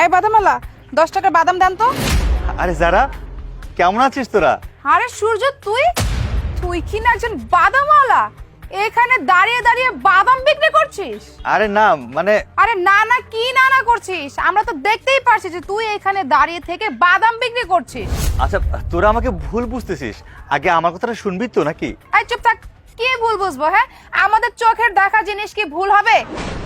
এই বাদামওয়ালা 10 টাকা বাদাম দেন তো। আরে যারা, কেমন আছিস তোরা? আরে সূর্য, তুই তুই কি না একজন বাদামওয়ালা? এখানে দাঁড়িয়ে দাঁড়িয়ে বাদাম বিক্রি করছিস? আরে না, মানে আরে না না, কি না না করছিস? আমরা তো দেখতেই পারছি যে তুই এখানে দাঁড়িয়ে থেকে বাদাম বিক্রি করছিস। আচ্ছা, তোরা আমাকে ভুল বুঝতেছিস। আগে আমার কথাটা শুনবি তো নাকি? এই চুপ থাক, কি ভুল বুঝবো? হ্যাঁ, আমাদের চোখের দেখা জিনিস কি ভুল হবে?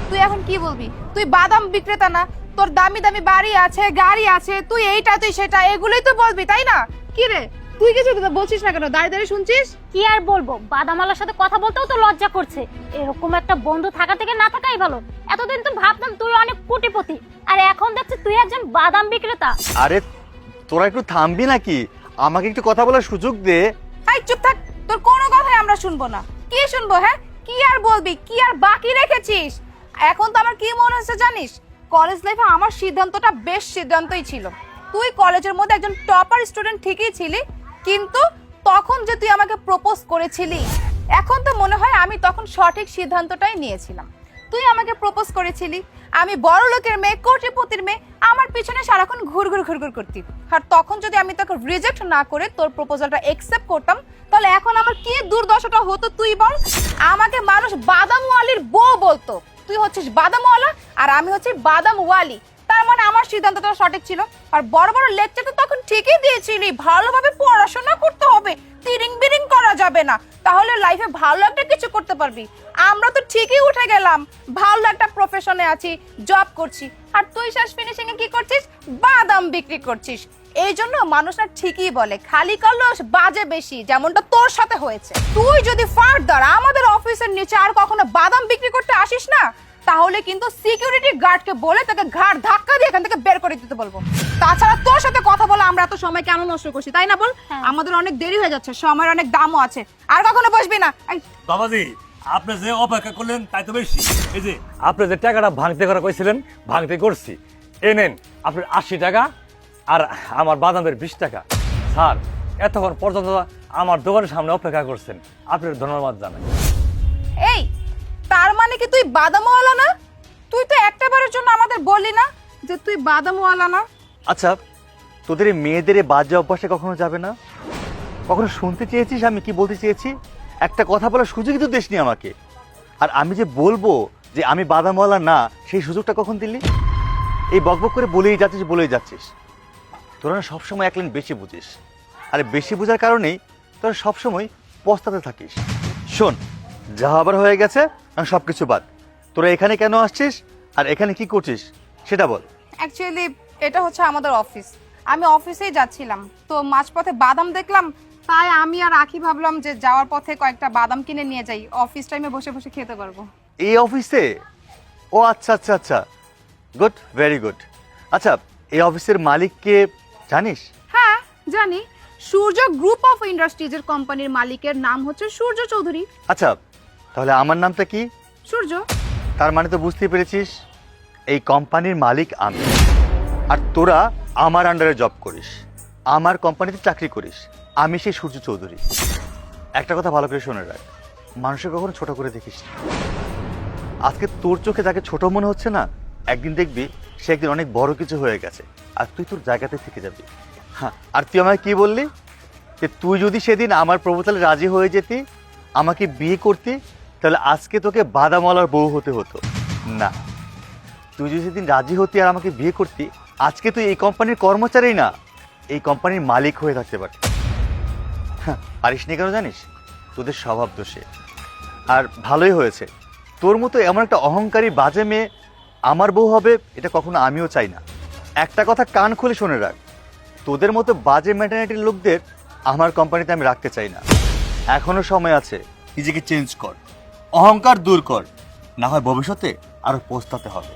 তুই এখন কি বলবি? তুই বাদাম বিক্রেতা না? তোর দামি দামি বাড়ি আছে, গাড়ি আছে, তুই এইটা তুই সেটা এগুলোই তো বলবি, তাই না? কি রে, তুই কিছু বলছিস না কেন? দাঁড়িয়ে দাঁড়িয়ে শুনছিস? কি আর বলবো, বাদামওয়ালার সাথে কথা বলতেও তো লজ্জা করছে। এরকম একটা বন্ধু থাকা থেকে না থাকাই ভালো। এতদিন তো ভাবতাম তুই অনেক কোটিপতি, আর এখন দেখছি তুই একজন বাদাম বিক্রেতা। আরে তোরা একটু থামবি নাকি? আমাকে একটু কথা বলার সুযোগ দে। এই চুপ থাক, তোর কোনো কথাই আমরা শুনবো না। কি শুনবো? হ্যাঁ, কি আর বলবি? কি আর বাকি রেখেছিস? এখন তো আমার কি মনে হচ্ছে জানিস, কলেজ লাইফে আমার সিদ্ধান্তটা বেশ সিদ্ধান্তই ছিল। তুই কলেজের মধ্যে একজন টপার স্টুডেন্ট ঠিকই ছিলি, কিন্তু তখন যে তুই আমাকে প্রপোজ করেছিলি, এখন তো মনে হয় আমি তখন সঠিক সিদ্ধান্তটাই নিয়েছিলাম। তুই আমাকে প্রপোজ করেছিলি, আমি বড় লোকের মেয়ে, কোটিপতির মেয়ে, আমার পিছনে সারাক্ষণ ঘুরঘুর করতি। আর তখন যদি আমি তোকে রিজেক্ট না করে তোর প্রপোজালটা অ্যাকসেপ্ট করতাম, তাহলে এখন আমার কি দুর্দশাটা হতো তুই বল? আমাকে মানুষ বাদামওয়ালির বউ বলতো। তুই হচ্ছিস বাদামওয়ালা আর আমি হচ্ছি বাদামওয়ালি। তার মানে আমার সিদ্ধান্তটা সঠিক ছিল। আর বড় বড় লেকচার তো তখন ঠিকই দিয়েছিলি, ভালোভাবে পড়াশোনা করতে হবে, তিরিং বিরিং করা যাবে না, তাহলে লাইফে ভালো একটা কিছু করতে পারবি। আমরা তো ঠিকই উঠে গেলাম, ভালো একটা প্রফেশনে আছি, জব করছি, আর তুই শেষ ফিনিশিং এ কি করছিস? বাদাম বিক্রি করছিস। এই জন্য মানুষরা ঠিকই বলে খালি কলস বাজে বেশি, যেমনটা তোর সাথে হয়েছে। তুই যদি ফার্দার আমাদের অফিসের নিচে আর কখনো বাদাম বিক্রি করতে আসিস না, তাহলে কিন্তু সিকিউরিটি গার্ডকে বলে তাকে ঘাড় ধাক্কা দিয়ে এখান থেকে বের করে দিতে বলবো। তাছাড়া তোর সাথে কথা বলে আমরা এত সময় কেন নষ্ট করছি, তাই না বল? আমাদের অনেক দেরি হয়ে যাচ্ছে, সময়ের অনেক দামও আছে। আর কখনো বসবি না। বাবাজি, আপনি যে অপেক্ষা করলেন তাই তো বেশি। এই যে আপনি যে টাকাটা ভাঙতে করা কইছিলেন, ভাঙতে করছি। এই নেন আপনার 80 টাকা আর আমার বাদামের 20 টাকা। স্যার, এতক্ষণ পর্যন্ত আমার দোকানের সামনে অপেক্ষা করছেন, আপনার ধন্যবাদ জানাই। এই, তার মানে কি তুই বাদামওয়ালা না? তুই তো একটাবারের জন্য আমাদের বললি না যে তুই বাদামওয়ালা না? আচ্ছা, তোদের এই মেয়েদের এই বাজে অভ্যাসে কখনো যাবে না? কখনো শুনতে চেয়েছিস আমি কি বলতে চেয়েছি? একটা কথা বলার সুযোগই তো দিসনি আমাকে। আর আমি যে বলবো যে আমি বাদামওয়ালা না, সেই সুযোগটা কখন দিলি? এই বকবক করে বলেই যাচ্ছিস। তোরা না সবসময় এক লাইন বেশি বুঝিস, আর বেশি বোঝার কারণেই তোরা সবসময় পস্তাতে থাকিস। শোন, যা আবার হয়ে গেছে, সব কিছু বাদ। তোরা এখানে কেন আসছিস আর এখানে কি করছিস সেটা বল। অ্যাকচুয়ালি এটা হচ্ছে আমাদের অফিস। আমি অফিসেই যাচ্ছিলাম, তো মাঝপথে বাদাম দেখলাম, তাই আমি আর আখি ভাবলাম যে যাওয়ার পথে কয়েকটা বাদাম কিনে নিয়ে যাই, অফিস টাইমে বসে বসে খেতে পারবো। এই অফিসে? ও আচ্ছা আচ্ছা আচ্ছা, গুড, ভেরি গুড। আচ্ছা, এই অফিসের মালিককে জানিস? হ্যাঁ জানি, সূর্য গ্রুপ অফ ইন্ডাস্ট্রিজের কোম্পানির মালিকের নাম হচ্ছে সূর্য চৌধুরী। আচ্ছা, তাহলে আমার নামটা কি? সূর্য। তার মানে তো বুঝতেই পেরেছিস, এই কোম্পানির মালিক আমি, আর তোরা আমার আন্ডারে জব করিস, আমার কোম্পানিতে চাকরি করিস। আমি সেই সূর্য চৌধুরী। একটা কথা ভালো করে শুনে রাখ, মানুষকে কখনো ছোট করে দেখিস না। আজকে তোর চোখে যাকে ছোট মনে হচ্ছে না, একদিন দেখবি সে একদিন অনেক বড় কিছু হয়ে গেছে, আর তুই তোর জায়গাতে থেকে যাবি। হ্যাঁ, আর তুই আমাকে কি বললি যে তুই যদি সেদিন আমার প্রপোজালে রাজি হয়ে যেতি, আমাকে বিয়ে করতি, তাহলে আজকে তোকে বাদামওয়ালার বউ হতে হতো না। তুই যদি সেদিন রাজি হতি আর আমাকে বিয়ে করতি, আজকে তুই এই কোম্পানির কর্মচারী না, এই কোম্পানির মালিক হয়ে থাকতে পারতি। হ্যাঁ, পারিস নি কেন জানিস? তোদের স্বভাব দোষে। আর ভালোই হয়েছে, তোর মতো এমন একটা অহংকারী বাজে মেয়ে আমার বউ হবে, এটা কখনো আমিও চাই না। একটা কথা কান খুলে শুনে রাখ, তোদের মতো বাজে মেন্টালিটির লোকদের আমার কোম্পানিতে আমি রাখতে চাই না। এখনো সময় আছে, নিজেকে চেঞ্জ কর, অহংকার দূর কর, না হয় ভবিষ্যতে আরো পস্তাতে হবে।